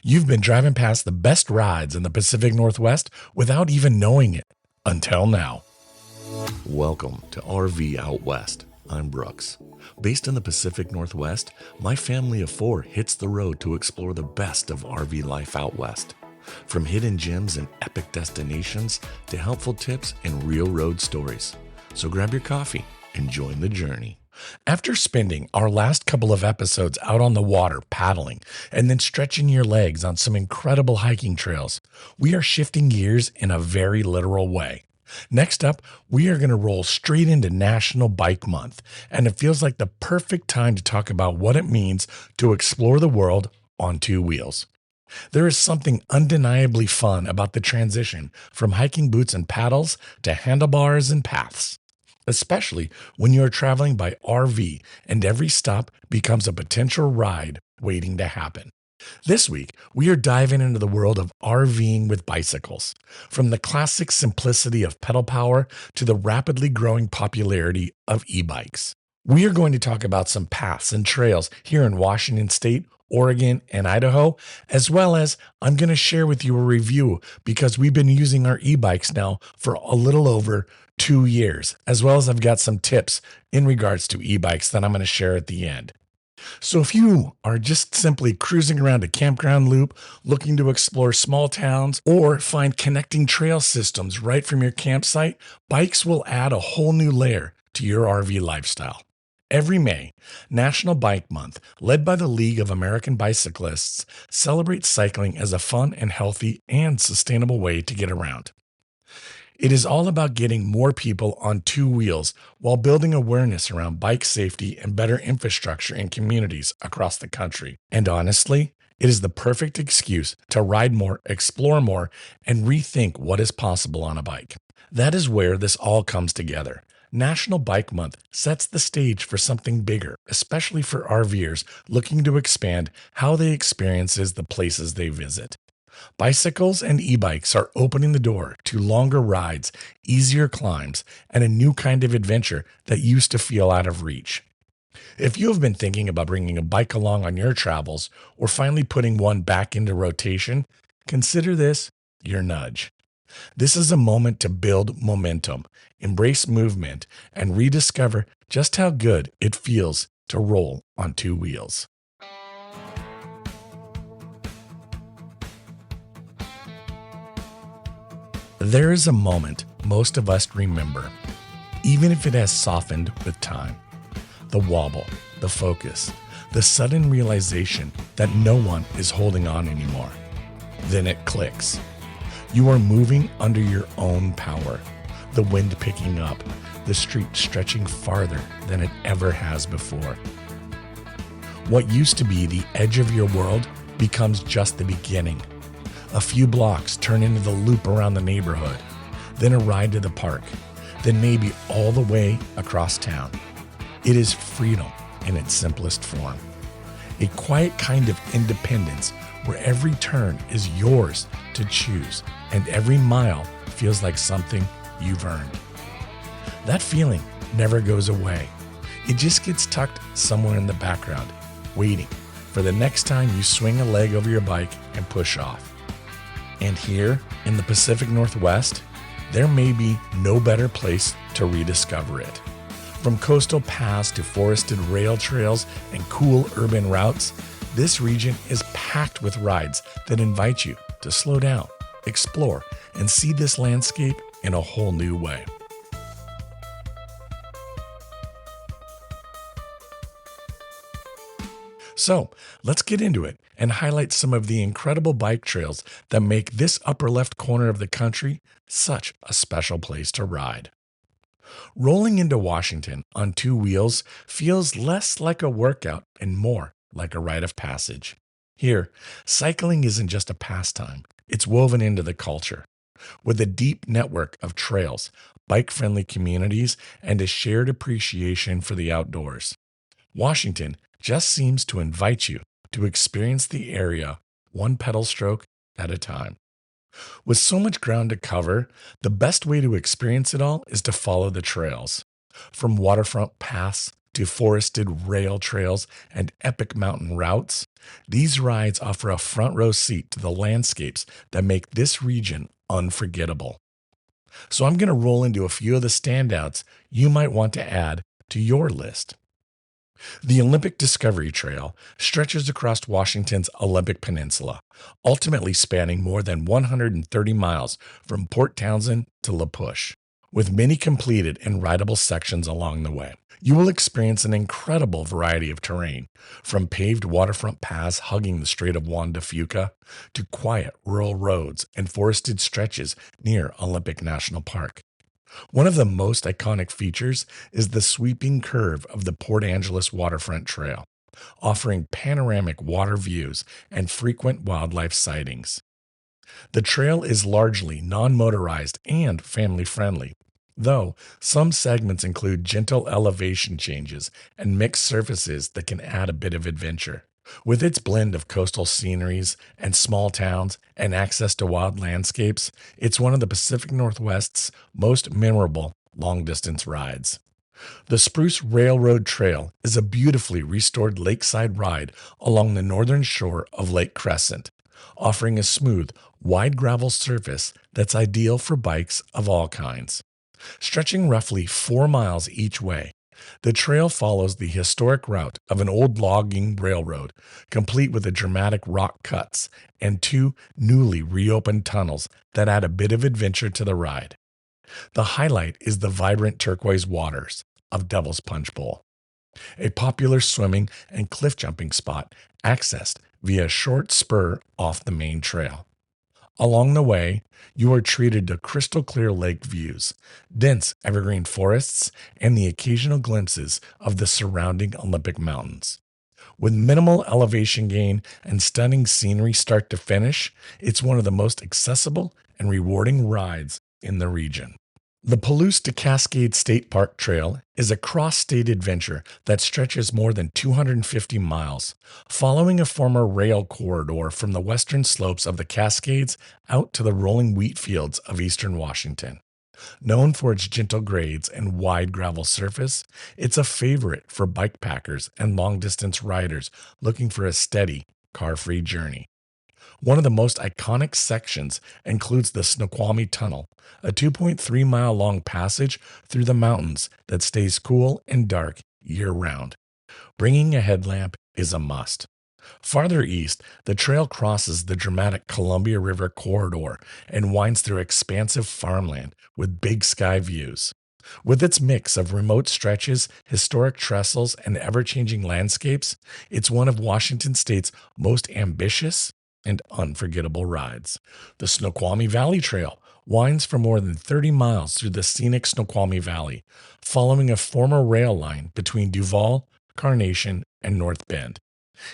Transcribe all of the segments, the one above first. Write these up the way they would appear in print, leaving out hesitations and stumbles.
You've been driving past the best rides in the Pacific Northwest without even knowing it. Until now. Welcome to RV Out West. I'm Brooks. Based in the Pacific Northwest, my family of four hits the road to explore the best of RV life out west. From hidden gems and epic destinations to helpful tips and real road stories. So grab your coffee and join the journey. After spending our last couple of episodes out on the water paddling and then stretching your legs on some incredible hiking trails, we are shifting gears in a very literal way. Next up, we are going to roll straight into National Bike Month, and it feels like the perfect time to talk about what it means to explore the world on two wheels. There is something undeniably fun about the transition from hiking boots and paddles to handlebars and paths, especially when you are traveling by RV and every stop becomes a potential ride waiting to happen. This week, we are diving into the world of RVing with bicycles, from the classic simplicity of pedal power to the rapidly growing popularity of e-bikes. We are going to talk about some paths and trails here in Washington State, Oregon, and Idaho, as well as I'm going to share with you a review because we've been using our e-bikes now for a little over 2 years, as well as I've got some tips in regards to e-bikes that I'm going to share at the end. So if you are just simply cruising around a campground loop, looking to explore small towns, or find connecting trail systems right from your campsite, bikes will add a whole new layer to your RV lifestyle. Every May, National Bike Month, led by the League of American Bicyclists, celebrates cycling as a fun and healthy and sustainable way to get around. It is all about getting more people on two wheels while building awareness around bike safety and better infrastructure in communities across the country. And honestly, it is the perfect excuse to ride more, explore more, and rethink what is possible on a bike. That is where this all comes together. National Bike Month sets the stage for something bigger, especially for RVers looking to expand how they experience the places they visit. Bicycles and e-bikes are opening the door to longer rides, easier climbs, and a new kind of adventure that used to feel out of reach. If you have been thinking about bringing a bike along on your travels or finally putting one back into rotation, consider this your nudge. This is a moment to build momentum, embrace movement, and rediscover just how good it feels to roll on two wheels. There is a moment most of us remember, even if it has softened with time. The wobble, the focus, the sudden realization that no one is holding on anymore. Then it clicks. You are moving under your own power, the wind picking up, the street stretching farther than it ever has before. What used to be the edge of your world becomes just the beginning. A few blocks turn into the loop around the neighborhood, then a ride to the park, then maybe all the way across town. It is freedom in its simplest form. A quiet kind of independence where every turn is yours to choose and every mile feels like something you've earned. That feeling never goes away. It just gets tucked somewhere in the background, waiting for the next time you swing a leg over your bike and push off. And here in the Pacific Northwest, there may be no better place to rediscover it. From coastal paths to forested rail trails and cool urban routes, this region is packed with rides that invite you to slow down, explore, and see this landscape in a whole new way. So let's get into it and highlight some of the incredible bike trails that make this upper left corner of the country such a special place to ride. Rolling into Washington on two wheels feels less like a workout and more like a rite of passage. Here, cycling isn't just a pastime, it's woven into the culture. With a deep network of trails, bike-friendly communities, and a shared appreciation for the outdoors, Washington just seems to invite you to experience the area one pedal stroke at a time. With so much ground to cover, the best way to experience it all is to follow the trails. From waterfront paths to forested rail trails and epic mountain routes, these rides offer a front row seat to the landscapes that make this region unforgettable. So I'm going to roll into a few of the standouts you might want to add to your list. The Olympic Discovery Trail stretches across Washington's Olympic Peninsula, ultimately spanning more than 130 miles from Port Townsend to La Push, with many completed and rideable sections along the way. You will experience an incredible variety of terrain, from paved waterfront paths hugging the Strait of Juan de Fuca to quiet rural roads and forested stretches near Olympic National Park. One of the most iconic features is the sweeping curve of the Port Angeles Waterfront Trail, offering panoramic water views and frequent wildlife sightings. The trail is largely non-motorized and family-friendly, though some segments include gentle elevation changes and mixed surfaces that can add a bit of adventure. With its blend of coastal sceneries and small towns and access to wild landscapes, it's one of the Pacific Northwest's most memorable long-distance rides. The Spruce Railroad Trail is a beautifully restored lakeside ride along the northern shore of Lake Crescent, offering a smooth, wide gravel surface that's ideal for bikes of all kinds. Stretching roughly 4 miles each way, the trail follows the historic route of an old logging railroad, complete with the dramatic rock cuts and 2 newly reopened tunnels that add a bit of adventure to the ride. The highlight is the vibrant turquoise waters of Devil's Punch Bowl, a popular swimming and cliff jumping spot accessed via a short spur off the main trail. Along the way, you are treated to crystal clear lake views, dense evergreen forests, and the occasional glimpses of the surrounding Olympic Mountains. With minimal elevation gain and stunning scenery start to finish, it's one of the most accessible and rewarding rides in the region. The Palouse to Cascade State Park Trail is a cross-state adventure that stretches more than 250 miles, following a former rail corridor from the western slopes of the Cascades out to the rolling wheat fields of eastern Washington. Known for its gentle grades and wide gravel surface, it's a favorite for bikepackers and long-distance riders looking for a steady, car-free journey. One of the most iconic sections includes the Snoqualmie Tunnel, a 2.3-mile-long passage through the mountains that stays cool and dark year-round. Bringing a headlamp is a must. Farther east, the trail crosses the dramatic Columbia River corridor and winds through expansive farmland with big sky views. With its mix of remote stretches, historic trestles, and ever-changing landscapes, it's one of Washington State's most ambitious and unforgettable rides. The Snoqualmie Valley Trail winds for more than 30 miles through the scenic Snoqualmie Valley, following a former rail line between Duval, Carnation, and North Bend.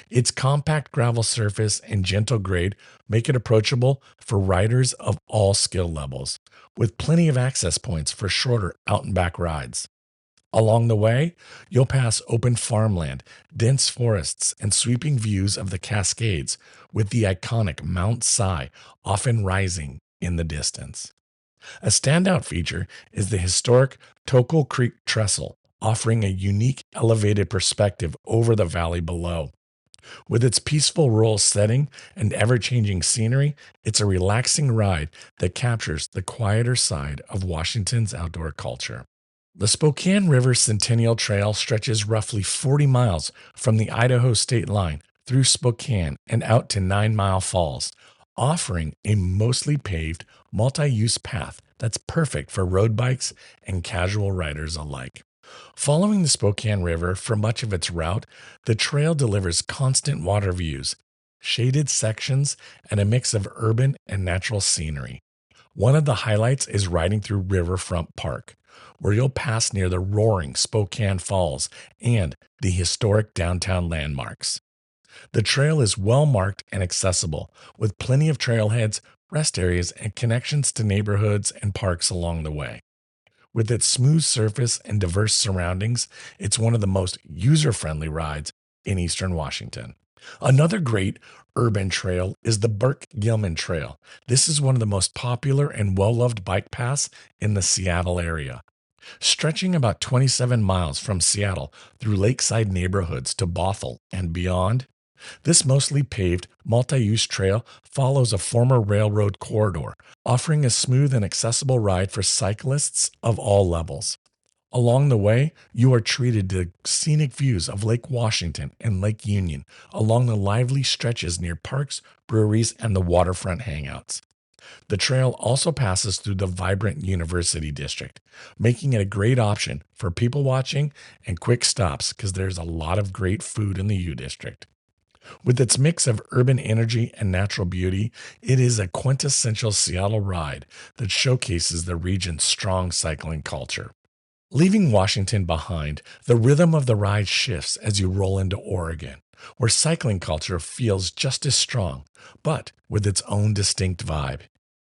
Its compact gravel surface and gentle grade make it approachable for riders of all skill levels, with plenty of access points for shorter out-and-back rides. Along the way, you'll pass open farmland, dense forests, and sweeping views of the Cascades, with the iconic Mount Si often rising in the distance. A standout feature is the historic Tokal Creek Trestle, offering a unique elevated perspective over the valley below. With its peaceful rural setting and ever-changing scenery, it's a relaxing ride that captures the quieter side of Washington's outdoor culture. The Spokane River Centennial Trail stretches roughly 40 miles from the Idaho state line through Spokane and out to 9 Mile Falls, offering a mostly paved, multi-use path that's perfect for road bikes and casual riders alike. Following the Spokane River for much of its route, the trail delivers constant water views, shaded sections, and a mix of urban and natural scenery. One of the highlights is riding through Riverfront Park, where you'll pass near the roaring Spokane Falls and the historic downtown landmarks. The trail is well marked and accessible, with plenty of trailheads, rest areas, and connections to neighborhoods and parks along the way. With its smooth surface and diverse surroundings, it's one of the most user-friendly rides in eastern Washington. Another great urban trail is the Burke-Gilman Trail. This is one of the most popular and well-loved bike paths in the Seattle area. Stretching about 27 miles from Seattle through lakeside neighborhoods to Bothell and beyond, this mostly paved, multi use trail follows a former railroad corridor, offering a smooth and accessible ride for cyclists of all levels. Along the way, you are treated to scenic views of Lake Washington and Lake Union along the lively stretches near parks, breweries, and the waterfront hangouts. The trail also passes through the vibrant University District, making it a great option for people watching and quick stops because there's a lot of great food in the U District. With its mix of urban energy and natural beauty, it is a quintessential Seattle ride that showcases the region's strong cycling culture. Leaving Washington behind, the rhythm of the ride shifts as you roll into Oregon, where cycling culture feels just as strong, but with its own distinct vibe.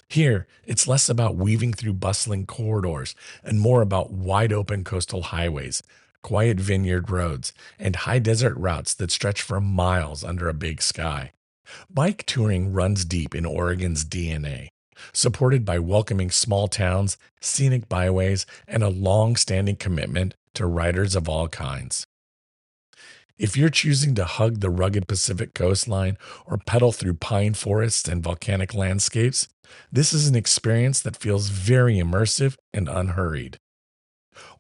Here, it's less about weaving through bustling corridors and more about wide open coastal highways, quiet vineyard roads, and high desert routes that stretch for miles under a big sky. Bike touring runs deep in Oregon's DNA, supported by welcoming small towns, scenic byways, and a long standing commitment to riders of all kinds. If you're choosing to hug the rugged Pacific coastline or pedal through pine forests and volcanic landscapes, this is an experience that feels very immersive and unhurried.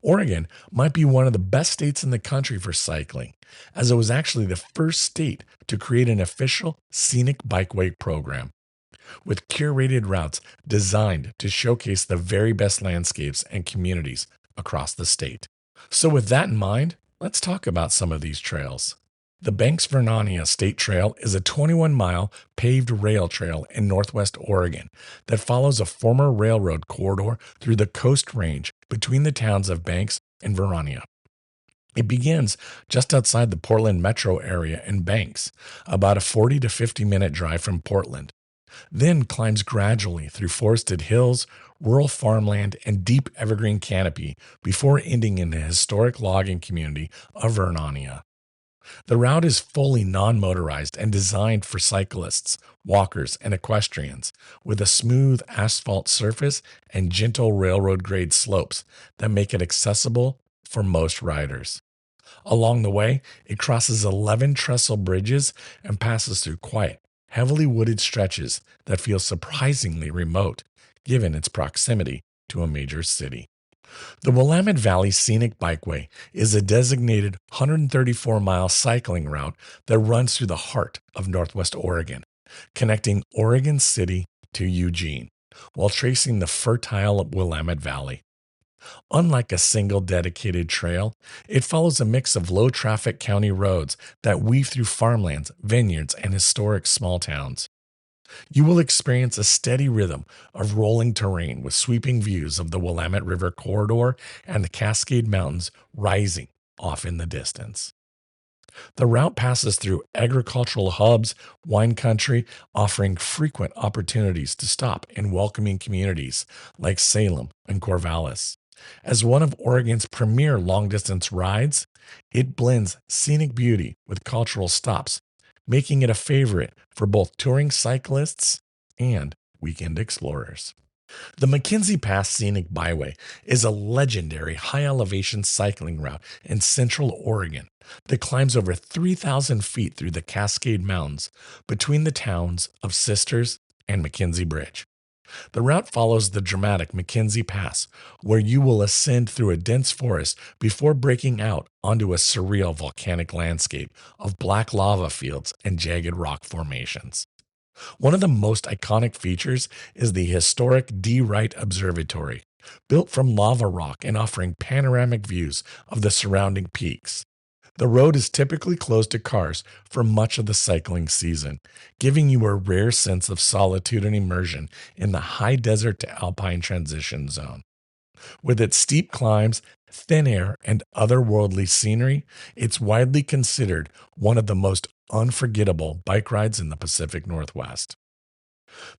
Oregon might be one of the best states in the country for cycling, as it was actually the first state to create an official scenic bikeway program, with curated routes designed to showcase the very best landscapes and communities across the state. So, with that in mind, let's talk about some of these trails. The Banks Vernonia State Trail is a 21-mile paved rail trail in northwest Oregon that follows a former railroad corridor through the Coast Range between the towns of Banks and Vernonia. It begins just outside the Portland metro area in Banks, about a 40 to 50-minute drive from Portland, then climbs gradually through forested hills, rural farmland, and deep evergreen canopy before ending in the historic logging community of Vernonia. The route is fully non-motorized and designed for cyclists, walkers, and equestrians, with a smooth asphalt surface and gentle railroad-grade slopes that make it accessible for most riders. Along the way, it crosses 11 trestle bridges and passes through quiet, heavily wooded stretches that feel surprisingly remote, given its proximity to a major city. The Willamette Valley Scenic Bikeway is a designated 134-mile cycling route that runs through the heart of Northwest Oregon, connecting Oregon City to Eugene, while tracing the fertile Willamette Valley. Unlike a single dedicated trail, it follows a mix of low-traffic county roads that weave through farmlands, vineyards, and historic small towns. You will experience a steady rhythm of rolling terrain with sweeping views of the Willamette River corridor and the Cascade Mountains rising off in the distance. The route passes through agricultural hubs, wine country, offering frequent opportunities to stop in welcoming communities like Salem and Corvallis. As one of Oregon's premier long-distance rides, it blends scenic beauty with cultural stops, making it a favorite for both touring cyclists and weekend explorers. The McKenzie Pass Scenic Byway is a legendary high-elevation cycling route in central Oregon that climbs over 3,000 feet through the Cascade Mountains between the towns of Sisters and McKenzie Bridge. The route follows the dramatic McKenzie Pass, where you will ascend through a dense forest before breaking out onto a surreal volcanic landscape of black lava fields and jagged rock formations. One of the most iconic features is the historic D. Wright Observatory, built from lava rock and offering panoramic views of the surrounding peaks. The road is typically closed to cars for much of the cycling season, giving you a rare sense of solitude and immersion in the high desert to alpine transition zone. With its steep climbs, thin air, and otherworldly scenery, it's widely considered one of the most unforgettable bike rides in the Pacific Northwest.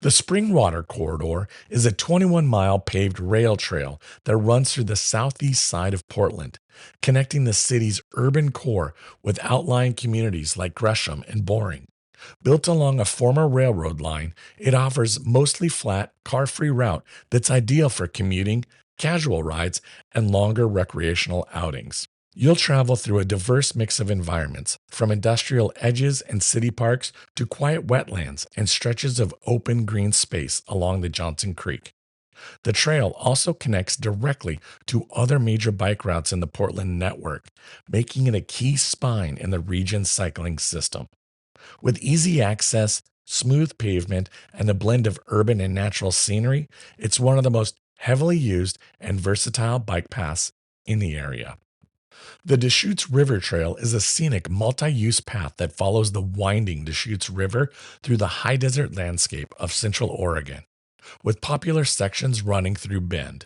The Springwater Corridor is a 21-mile paved rail trail that runs through the southeast side of Portland, connecting the city's urban core with outlying communities like Gresham and Boring. Built along a former railroad line, it offers mostly flat, car-free route that's ideal for commuting, casual rides, and longer recreational outings. You'll travel through a diverse mix of environments, from industrial edges and city parks to quiet wetlands and stretches of open green space along the Johnson Creek. The trail also connects directly to other major bike routes in the Portland network, making it a key spine in the region's cycling system. With easy access, smooth pavement, and a blend of urban and natural scenery, it's one of the most heavily used and versatile bike paths in the area. The Deschutes River Trail is a scenic multi-use path that follows the winding Deschutes River through the high desert landscape of Central Oregon, with popular sections running through Bend.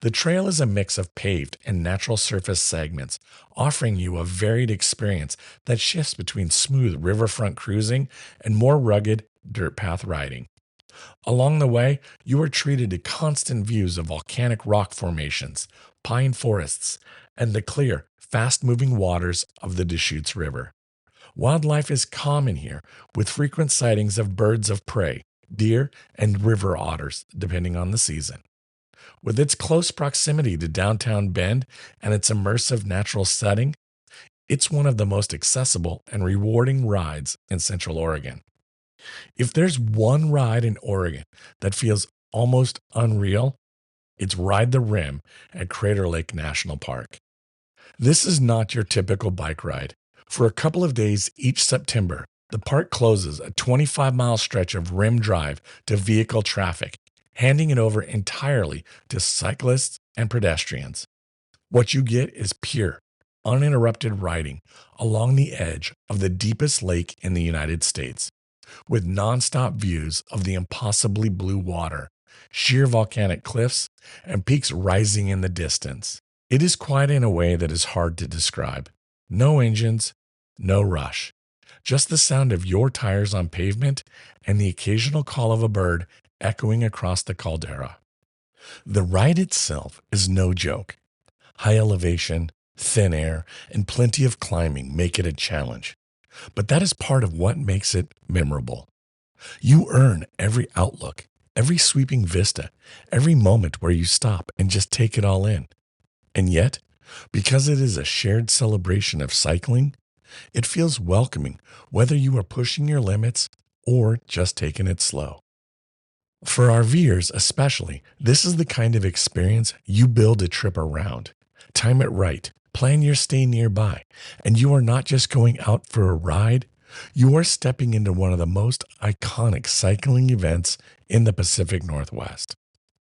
The trail is a mix of paved and natural surface segments, offering you a varied experience that shifts between smooth riverfront cruising and more rugged dirt path riding. Along the way, you are treated to constant views of volcanic rock formations, pine forests, and the clear, fast-moving waters of the Deschutes River. Wildlife is common here, with frequent sightings of birds of prey, deer, and river otters, depending on the season. With its close proximity to downtown Bend and its immersive natural setting, it's one of the most accessible and rewarding rides in Central Oregon. If there's one ride in Oregon that feels almost unreal, it's Ride the Rim at Crater Lake National Park. This is not your typical bike ride. For a couple of days each September, the park closes a 25-mile stretch of rim drive to vehicle traffic, handing it over entirely to cyclists and pedestrians. What you get is pure, uninterrupted riding along the edge of the deepest lake in the United States, with nonstop views of the impossibly blue water, sheer volcanic cliffs, and peaks rising in the distance. It is quiet in a way that is hard to describe. No engines, no rush. Just the sound of your tires on pavement and the occasional call of a bird echoing across the caldera. The ride itself is no joke. High elevation, thin air, and plenty of climbing make it a challenge. But that is part of what makes it memorable. You earn every outlook, every sweeping vista, every moment where you stop and just take it all in. And yet, because it is a shared celebration of cycling, it feels welcoming whether you are pushing your limits or just taking it slow. For RVers especially, this is the kind of experience you build a trip around. Time it right, plan your stay nearby, and you are not just going out for a ride, you are stepping into one of the most iconic cycling events in the Pacific Northwest.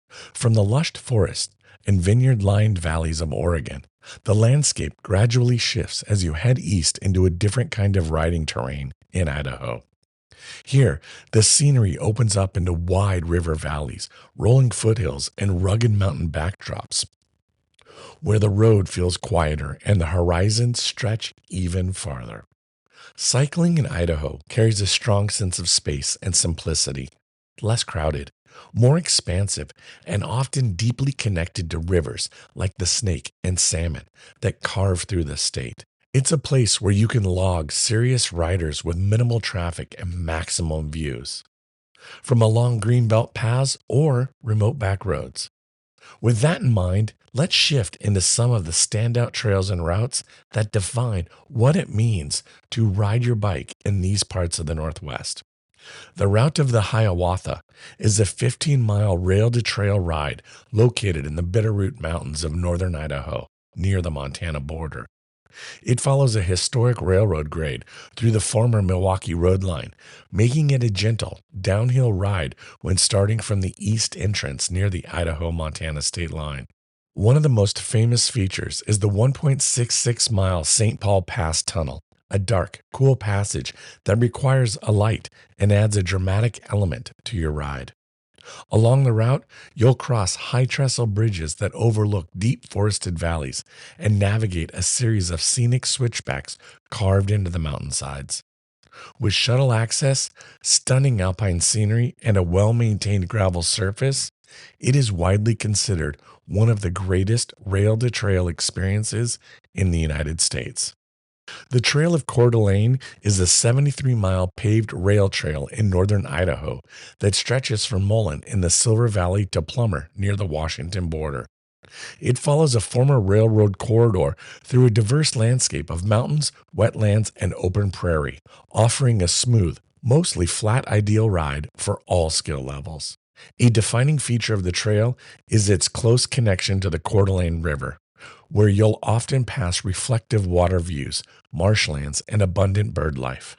From the lush forest and vineyard-lined valleys of Oregon, the landscape gradually shifts as you head east into a different kind of riding terrain in Idaho. Here, the scenery opens up into wide river valleys, rolling foothills, and rugged mountain backdrops, where the road feels quieter and the horizons stretch even farther. Cycling in Idaho carries a strong sense of space and simplicity, less crowded, more expansive, and often deeply connected to rivers like the Snake and Salmon that carve through the state. It's a place where you can log serious riders with minimal traffic and maximum views, from along greenbelt paths or remote back roads. With that in mind, let's shift into some of the standout trails and routes that define what it means to ride your bike in these parts of the Northwest. The Route of the Hiawatha is a 15-mile rail-to-trail ride located in the Bitterroot Mountains of northern Idaho, near the Montana border. It follows a historic railroad grade through the former Milwaukee Road line, making it a gentle, downhill ride when starting from the east entrance near the Idaho-Montana state line. One of the most famous features is the 1.66-mile St. Paul Pass Tunnel, a dark, cool passage that requires a light and adds a dramatic element to your ride. Along the route, you'll cross high trestle bridges that overlook deep forested valleys and navigate a series of scenic switchbacks carved into the mountainsides. With shuttle access, stunning alpine scenery, and a well-maintained gravel surface, it is widely considered one of the greatest rail-to-trail experiences in the United States. The Trail of Coeur d'Alene is a 73-mile paved rail trail in northern Idaho that stretches from Mullen in the Silver Valley to Plummer near the Washington border. It follows a former railroad corridor through a diverse landscape of mountains, wetlands, and open prairie, offering a smooth, mostly flat ideal ride for all skill levels. A defining feature of the trail is its close connection to the Coeur d'Alene River, where you'll often pass reflective water views, marshlands, and abundant bird life.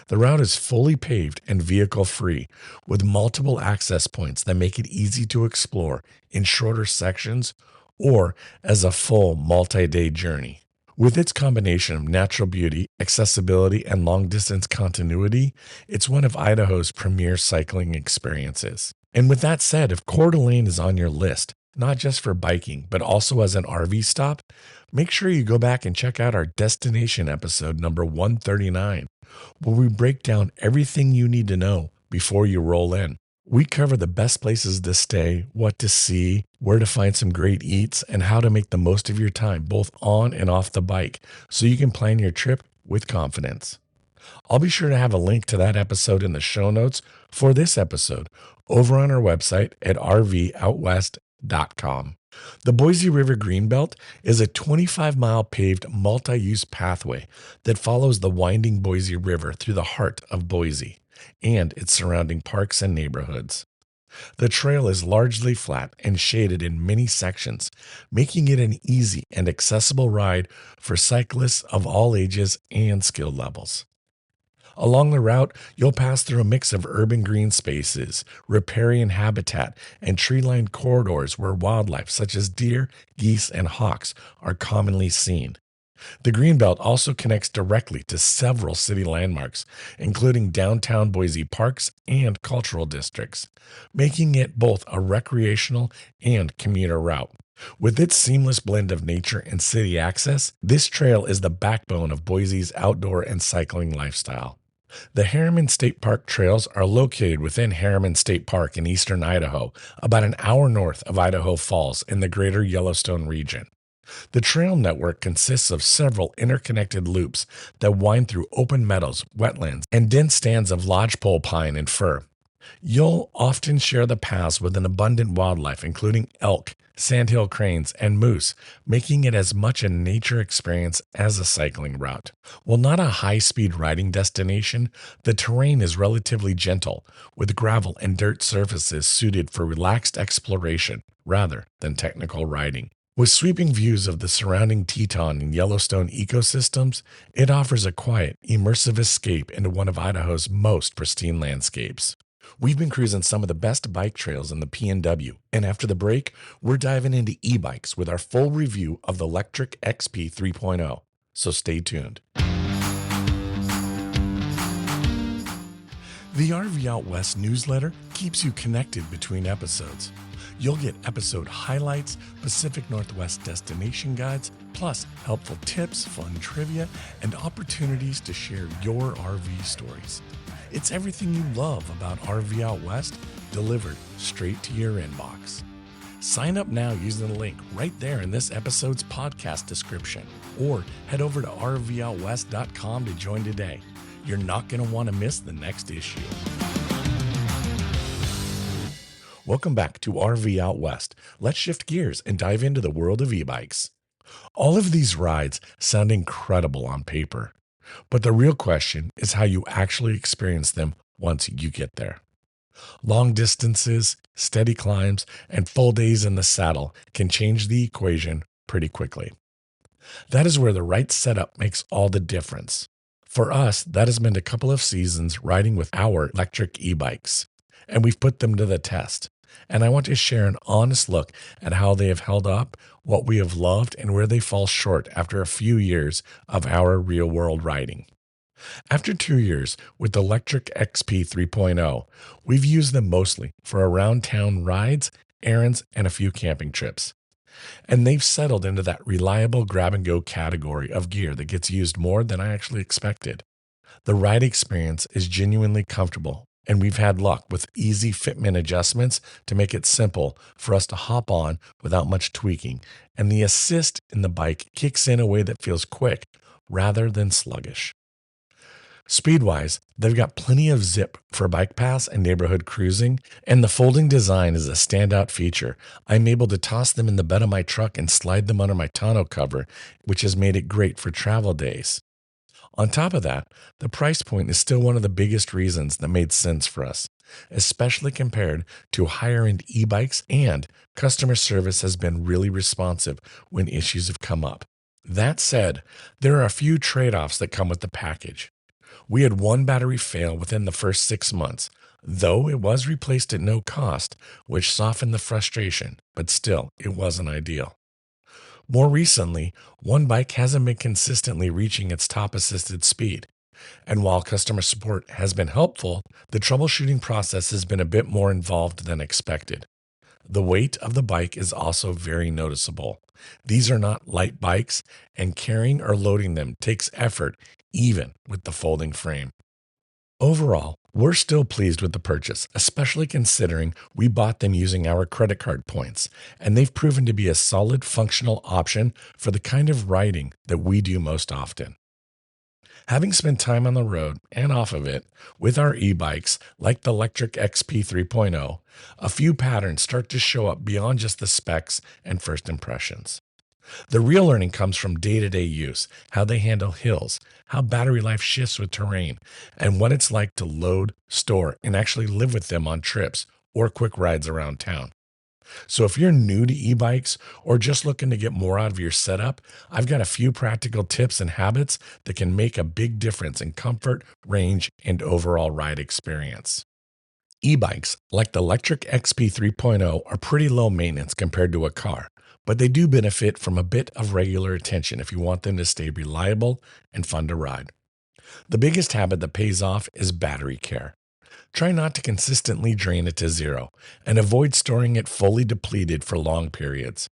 The route is fully paved and vehicle-free, with multiple access points that make it easy to explore in shorter sections or as a full multi-day journey. With its combination of natural beauty, accessibility, and long-distance continuity, it's one of Idaho's premier cycling experiences. And with that said, if Coeur d'Alene is on your list, not just for biking, but also as an RV stop, make sure you go back and check out our destination episode number 139, where we break down everything you need to know before you roll in. We cover the best places to stay, what to see, where to find some great eats, and how to make the most of your time, both on and off the bike, so you can plan your trip with confidence. I'll be sure to have a link to that episode in the show notes for this episode over on our website at rvoutwest.com. The Boise River Greenbelt is a 25-mile paved multi-use pathway that follows the winding Boise River through the heart of Boise and its surrounding parks and neighborhoods. The trail is largely flat and shaded in many sections, making it an easy and accessible ride for cyclists of all ages and skill levels. Along the route, you'll pass through a mix of urban green spaces, riparian habitat, and tree-lined corridors where wildlife such as deer, geese, and hawks are commonly seen. The Greenbelt also connects directly to several city landmarks, including downtown Boise parks and cultural districts, making it both a recreational and commuter route. With its seamless blend of nature and city access, this trail is the backbone of Boise's outdoor and cycling lifestyle. The Harriman State Park trails are located within Harriman State Park in eastern Idaho, about an hour north of Idaho Falls in the greater Yellowstone region. The trail network consists of several interconnected loops that wind through open meadows, wetlands, and dense stands of lodgepole pine and fir. You'll often share the paths with an abundant wildlife, including elk, sandhill cranes, and moose, making it as much a nature experience as a cycling route. While not a high-speed riding destination, the terrain is relatively gentle, with gravel and dirt surfaces suited for relaxed exploration rather than technical riding. With sweeping views of the surrounding Teton and Yellowstone ecosystems, it offers a quiet, immersive escape into one of Idaho's most pristine landscapes. We've been cruising some of the best bike trails in the PNW, and after the break, we're diving into e-bikes with our full review of the Electric XP 3.0, so stay tuned. The RV Out West newsletter keeps you connected between episodes. You'll get episode highlights, Pacific Northwest destination guides, plus helpful tips, fun trivia, and opportunities to share your RV stories. It's everything you love about RV Out West delivered straight to your inbox. Sign up now using the link right there in this episode's podcast description, or head over to rvoutwest.com to join today. You're not going to want to miss the next issue. Welcome back to RV Out West. Let's shift gears and dive into the world of e-bikes. All of these rides sound incredible on paper, but the real question is how you actually experience them once you get there. Long distances, steady climbs, and full days in the saddle can change the equation pretty quickly. That is where the right setup makes all the difference. For us, that has meant a couple of seasons riding with our electric e-bikes, and we've put them to the test. And I want to share an honest look at how they have held up, what we have loved, and where they fall short after a few years of our real-world riding. After 2 years with the Electric XP 3.0, we've used them mostly for around-town rides, errands, and a few camping trips. And they've settled into that reliable grab-and-go category of gear that gets used more than I actually expected. The ride experience is genuinely comfortable, and we've had luck with easy fitment adjustments to make it simple for us to hop on without much tweaking, and the assist in the bike kicks in a way that feels quick rather than sluggish. Speed-wise, they've got plenty of zip for bike paths and neighborhood cruising, and the folding design is a standout feature. I'm able to toss them in the bed of my truck and slide them under my tonneau cover, which has made it great for travel days. On top of that, the price point is still one of the biggest reasons that made sense for us, especially compared to higher end e bikes, and customer service has been really responsive when issues have come up. That said, there are a few trade offs that come with the package. We had one battery fail within the first 6 months, though it was replaced at no cost, which softened the frustration, but still, it wasn't ideal. More recently, one bike hasn't been consistently reaching its top assisted speed. And while customer support has been helpful, the troubleshooting process has been a bit more involved than expected. The weight of the bike is also very noticeable. These are not light bikes, and carrying or loading them takes effort, even with the folding frame. Overall, we're still pleased with the purchase, especially considering we bought them using our credit card points, and they've proven to be a solid functional option for the kind of riding that we do most often. Having spent time on the road and off of it with our e-bikes like the Electric XP 3.0, a few patterns start to show up beyond just the specs and first impressions. The real learning comes from day-to-day use, how they handle hills, how battery life shifts with terrain, and what it's like to load, store, and actually live with them on trips or quick rides around town. So if you're new to e-bikes or just looking to get more out of your setup, I've got a few practical tips and habits that can make a big difference in comfort, range, and overall ride experience. E-bikes, like the Electric XP 3.0, are pretty low maintenance compared to a car, but they do benefit from a bit of regular attention if you want them to stay reliable and fun to ride. The biggest habit that pays off is battery care. Try not to consistently drain it to zero, and avoid storing it fully depleted for long periods.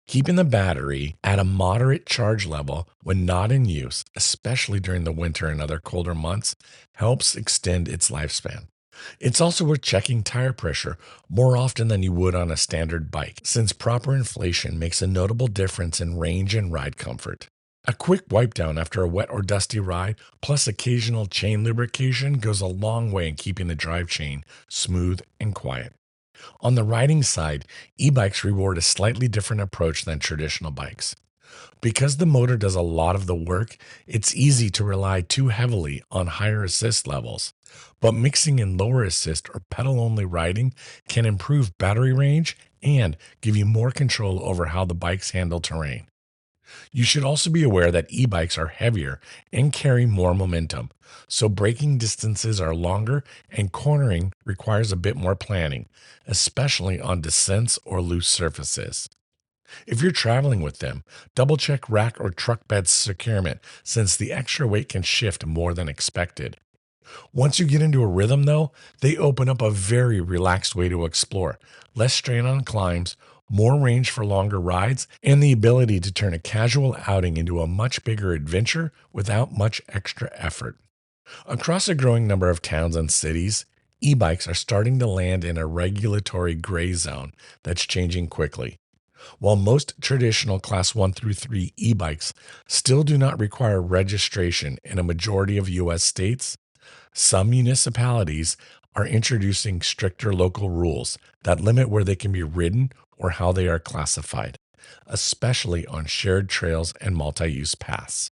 Keeping the battery at a moderate charge level when not in use, especially during the winter and other colder months, helps extend its lifespan. It's also worth checking tire pressure more often than you would on a standard bike, since proper inflation makes a notable difference in range and ride comfort. A quick wipe down after a wet or dusty ride, plus occasional chain lubrication, goes a long way in keeping the drive chain smooth and quiet. On the riding side, e-bikes reward a slightly different approach than traditional bikes. Because the motor does a lot of the work, it's easy to rely too heavily on higher assist levels. But mixing in lower assist or pedal-only riding can improve battery range and give you more control over how the bikes handle terrain. You should also be aware that e-bikes are heavier and carry more momentum, so braking distances are longer and cornering requires a bit more planning, especially on descents or loose surfaces. If you're traveling with them, double check rack or truck bed securement, since the extra weight can shift more than expected. Once you get into a rhythm, though, they open up a very relaxed way to explore, less strain on climbs, more range for longer rides, and the ability to turn a casual outing into a much bigger adventure without much extra effort. Across a growing number of towns and cities, e-bikes are starting to land in a regulatory gray zone that's changing quickly. While most traditional Class 1 through 3 e-bikes still do not require registration in a majority of U.S. states, some municipalities are introducing stricter local rules that limit where they can be ridden or how they are classified, especially on shared trails and multi-use paths.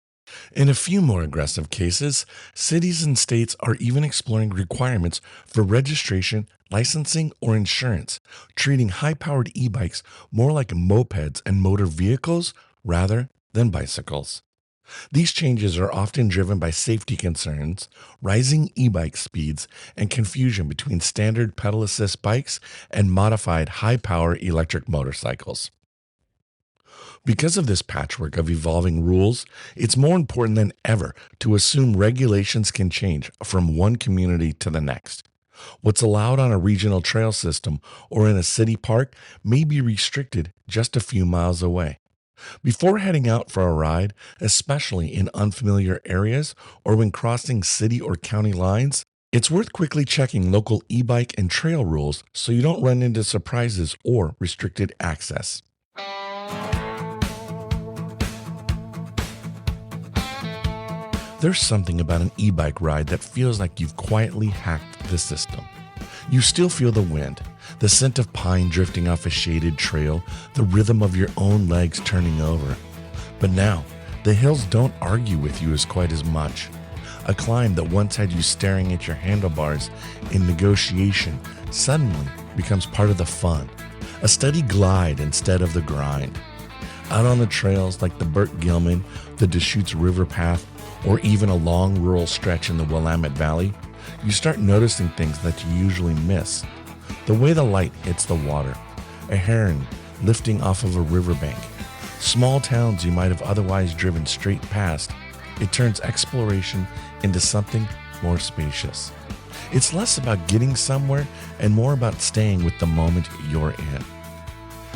In a few more aggressive cases, cities and states are even exploring requirements for registration, licensing, or insurance, treating high-powered e-bikes more like mopeds and motor vehicles rather than bicycles. These changes are often driven by safety concerns, rising e-bike speeds, and confusion between standard pedal assist bikes and modified high-power electric motorcycles. Because of this patchwork of evolving rules, it's more important than ever to assume regulations can change from one community to the next. What's allowed on a regional trail system or in a city park may be restricted just a few miles away. Before heading out for a ride, especially in unfamiliar areas or when crossing city or county lines, it's worth quickly checking local e-bike and trail rules so you don't run into surprises or restricted access. There's something about an e-bike ride that feels like you've quietly hacked the system. You still feel the wind, the scent of pine drifting off a shaded trail, the rhythm of your own legs turning over. But now, the hills don't argue with you as quite as much. A climb that once had you staring at your handlebars in negotiation suddenly becomes part of the fun, a steady glide instead of the grind. Out on the trails like the Burt Gilman, the Deschutes River Path, or even a long rural stretch in the Willamette Valley, you start noticing things that you usually miss. The way the light hits the water, a heron lifting off of a riverbank, small towns you might have otherwise driven straight past. It turns exploration into something more spacious. It's less about getting somewhere and more about staying with the moment you're in.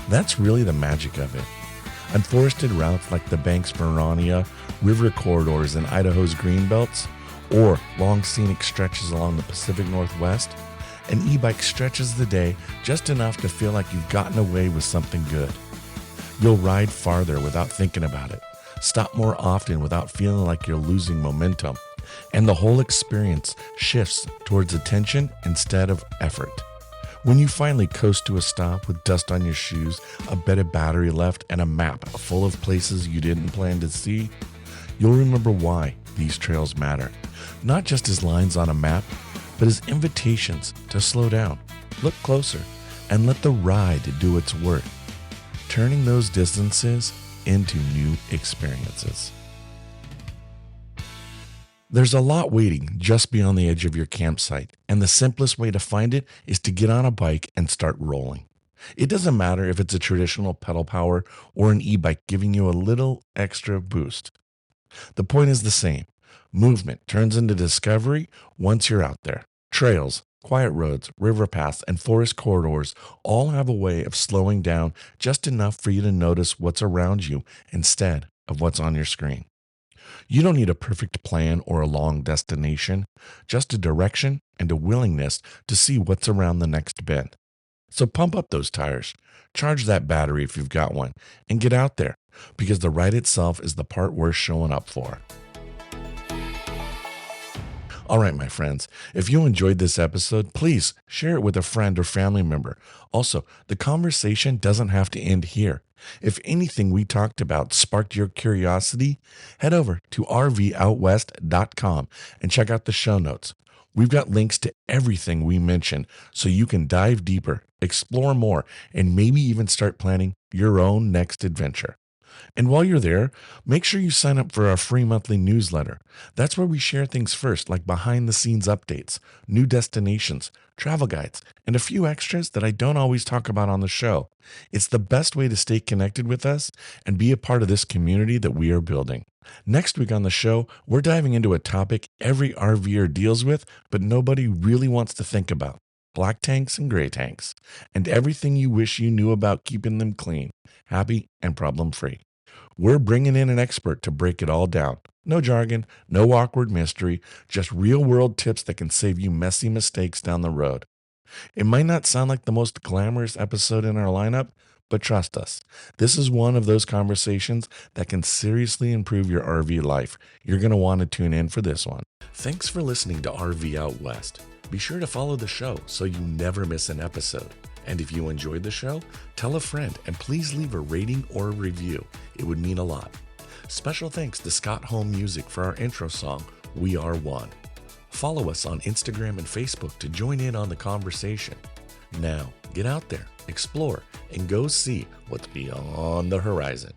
That's really the magic of it. Unforested routes like the Banks Verania, river corridors in Idaho's greenbelts, or long scenic stretches along the Pacific Northwest, an e-bike stretches the day just enough to feel like you've gotten away with something good. You'll ride farther without thinking about it, stop more often without feeling like you're losing momentum, and the whole experience shifts towards attention instead of effort. When you finally coast to a stop with dust on your shoes, a bit of battery left, and a map full of places you didn't plan to see, you'll remember why these trails matter. Not just as lines on a map, but as invitations to slow down, look closer, and let the ride do its work, turning those distances into new experiences. There's a lot waiting just beyond the edge of your campsite, and the simplest way to find it is to get on a bike and start rolling. It doesn't matter if it's a traditional pedal power or an e-bike giving you a little extra boost. The point is the same. Movement turns into discovery once you're out there. Trails, quiet roads, river paths, and forest corridors all have a way of slowing down just enough for you to notice what's around you instead of what's on your screen. You don't need a perfect plan or a long destination, just a direction and a willingness to see what's around the next bend. So pump up those tires, charge that battery if you've got one, and get out there, because the ride itself is the part worth showing up for. All right, my friends, if you enjoyed this episode, please share it with a friend or family member. Also, the conversation doesn't have to end here. If anything we talked about sparked your curiosity, head over to rvoutwest.com and check out the show notes. We've got links to everything we mentioned so you can dive deeper, explore more, and maybe even start planning your own next adventure. And while you're there, make sure you sign up for our free monthly newsletter. That's where we share things first, like behind-the-scenes updates, new destinations, travel guides, and a few extras that I don't always talk about on the show. It's the best way to stay connected with us and be a part of this community that we are building. Next week on the show, we're diving into a topic every RVer deals with, but nobody really wants to think about: black tanks and gray tanks, and everything you wish you knew about keeping them clean, happy, and problem-free. We're bringing in an expert to break it all down. No jargon, no awkward mystery, just real-world tips that can save you messy mistakes down the road. It might not sound like the most glamorous episode in our lineup, but trust us, this is one of those conversations that can seriously improve your RV life. You're going to want to tune in for this one. Thanks for listening to RV Out West. Be sure to follow the show so you never miss an episode. And if you enjoyed the show, tell a friend and please leave a rating or a review. It would mean a lot. Special thanks to Scott Home Music for our intro song, We Are One. Follow us on Instagram and Facebook to join in on the conversation. Now, get out there, explore, and go see what's beyond the horizon.